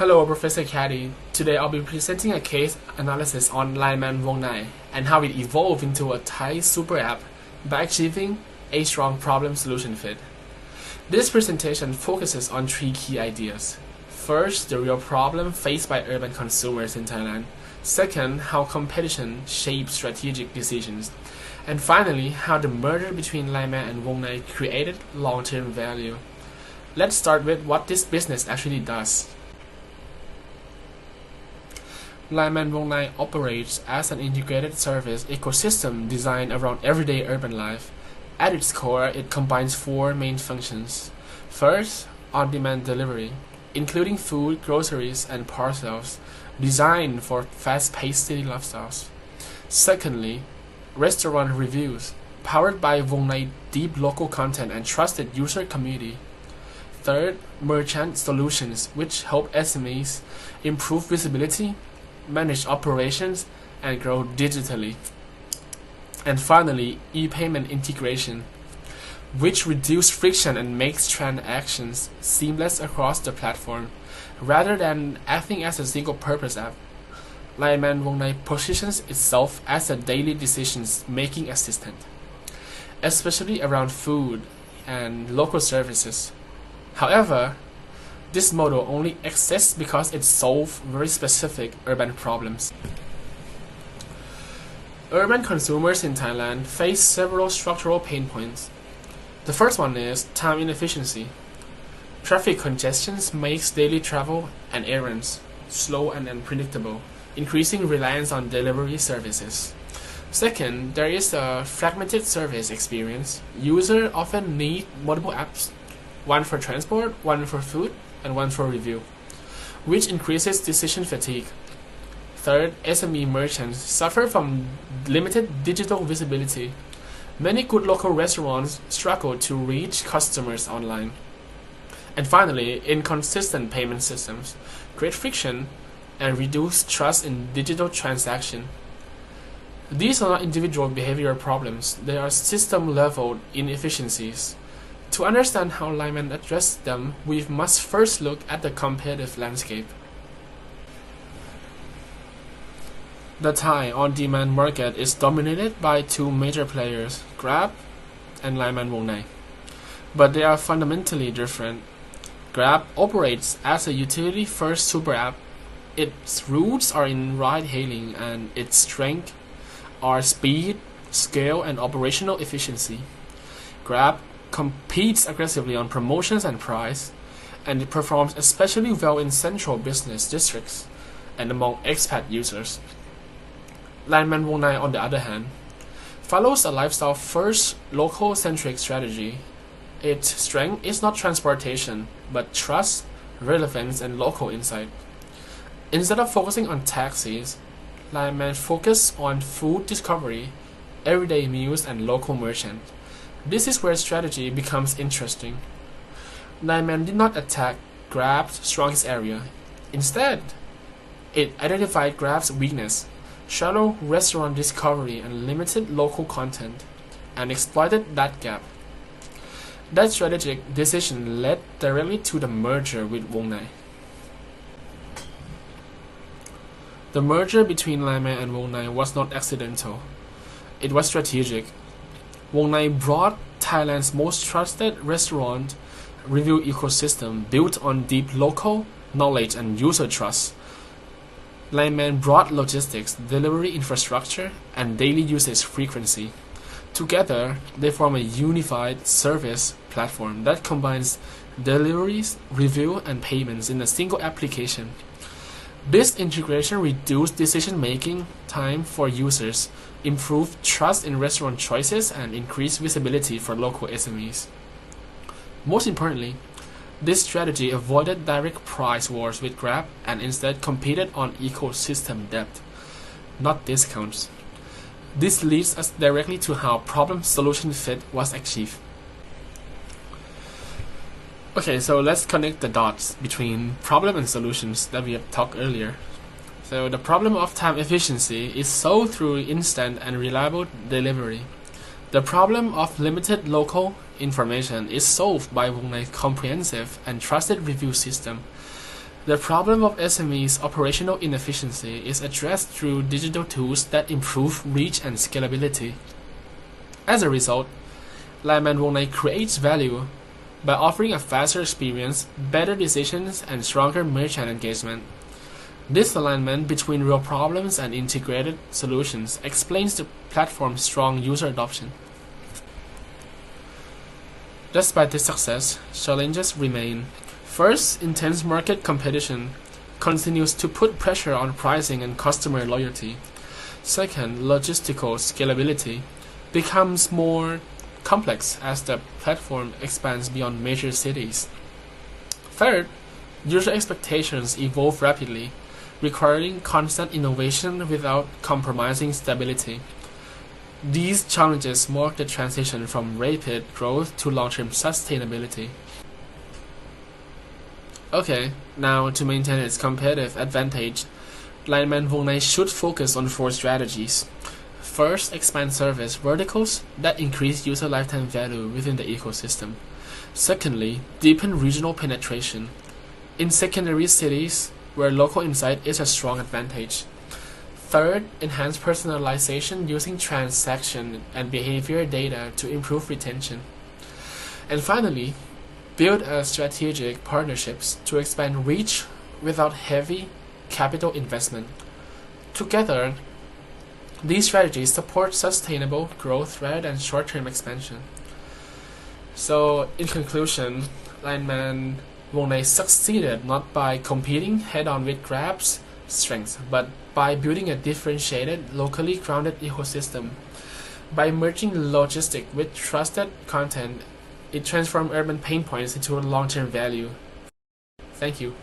Hello, Professor Caddy. Today I'll be presenting a case analysis on LINEMAN WONGNAI and how it evolved into a Thai super app by achieving a strong problem solution fit. This presentation focuses on three key ideas. First, the real problem faced by urban consumers in Thailand. Second, how competition shapes strategic decisions. And finally, how the merger between LINEMAN and WONGNAI created long-term value. Let's start with what this business actually does. LINEMAN WONGNAI operates as an integrated service ecosystem designed around everyday urban life. At its core, it combines four main functions. First, on-demand delivery, including food, groceries, and parcels, designed for fast-paced city lifestyles. Secondly, restaurant reviews, powered by WONGNAI deep local content and trusted user community. Third, merchant solutions, which help SMEs improve visibility, manage operations, and grow digitally. And finally, e-payment integration, which reduces friction and makes transactions seamless across the platform, rather than acting as a single-purpose app. LINEMAN WONGNAI positions itself as a daily decision-making assistant, especially around food and local services. However, this model only exists because it solves very specific urban problems. Urban consumers in Thailand face several structural pain points. The first one is time inefficiency. Traffic congestion makes daily travel and errands slow and unpredictable, increasing reliance on delivery services. Second, there is a fragmented service experience. Users often need multiple apps, one for transport, one for food, and one for review, which increases decision fatigue. Third, SME merchants suffer from limited digital visibility. Many good local restaurants struggle to reach customers online. And finally, inconsistent payment systems create friction and reduce trust in digital transactions. These are not individual behavioral problems, they are system-level inefficiencies. To understand how LINEMAN addressed them, we must first look at the competitive landscape. The Thai on-demand market is dominated by two major players, Grab and LINEMAN WONGNAI. But they are fundamentally different. Grab operates as a utility-first super app. Its roots are in ride-hailing and its strengths are speed, scale, and operational efficiency. Grab competes aggressively on promotions and price, and it performs especially well in central business districts and among expat users. LINEMAN WONGNAI, on the other hand, follows a lifestyle-first, local-centric strategy. Its strength is not transportation, but trust, relevance, and local insight. Instead of focusing on taxis, LINEMAN focuses on food discovery, everyday meals, and local merchants. This is where strategy becomes interesting. LINEMAN did not attack Grab's strongest area. Instead, it identified Grab's weakness, shallow restaurant discovery and limited local content, and exploited that gap. That strategic decision led directly to the merger with WONGNAI. The merger between LINEMAN and WONGNAI was not accidental. It was strategic. WONGNAI brought Thailand's most trusted restaurant review ecosystem built on deep local knowledge and user trust. LINEMAN brought logistics, delivery infrastructure, and daily usage frequency. Together, they form a unified service platform that combines deliveries, review, and payments in a single application. This integration reduced decision-making time for users, improved trust in restaurant choices, and increased visibility for local SMEs. Most importantly, this strategy avoided direct price wars with Grab and instead competed on ecosystem depth, not discounts. This leads us directly to how problem-solution fit was achieved. Okay, so let's connect the dots between problem and solutions that we have talked earlier. So the problem of time efficiency is solved through instant and reliable delivery. The problem of limited local information is solved by WONGNAI's comprehensive and trusted review system. The problem of SME's operational inefficiency is addressed through digital tools that improve reach and scalability. As a result, LINEMAN WONGNAI creates value by offering a faster experience, better decisions, and stronger merchant engagement. This alignment between real problems and integrated solutions explains the platform's strong user adoption. Despite this success, challenges remain. First, intense market competition continues to put pressure on pricing and customer loyalty. Second, logistical scalability becomes more complex as the platform expands beyond major cities. Third, user expectations evolve rapidly, requiring constant innovation without compromising stability. These challenges mark the transition from rapid growth to long-term sustainability. Okay, now to maintain its competitive advantage, LINEMAN WONGNAI should focus on 4 strategies. First, expand service verticals that increase user lifetime value within the ecosystem. Secondly, deepen regional penetration in secondary cities where local insight is a strong advantage. Third, enhance personalization using transaction and behavior data to improve retention. And finally, build strategic partnerships to expand reach without heavy capital investment. Together, these strategies support sustainable growth rather than short-term expansion. So, in conclusion, LINEMAN WONGNAI succeeded not by competing head-on with Grab's strengths, but by building a differentiated, locally grounded ecosystem. By merging logistics with trusted content, it transformed urban pain points into long-term value. Thank you.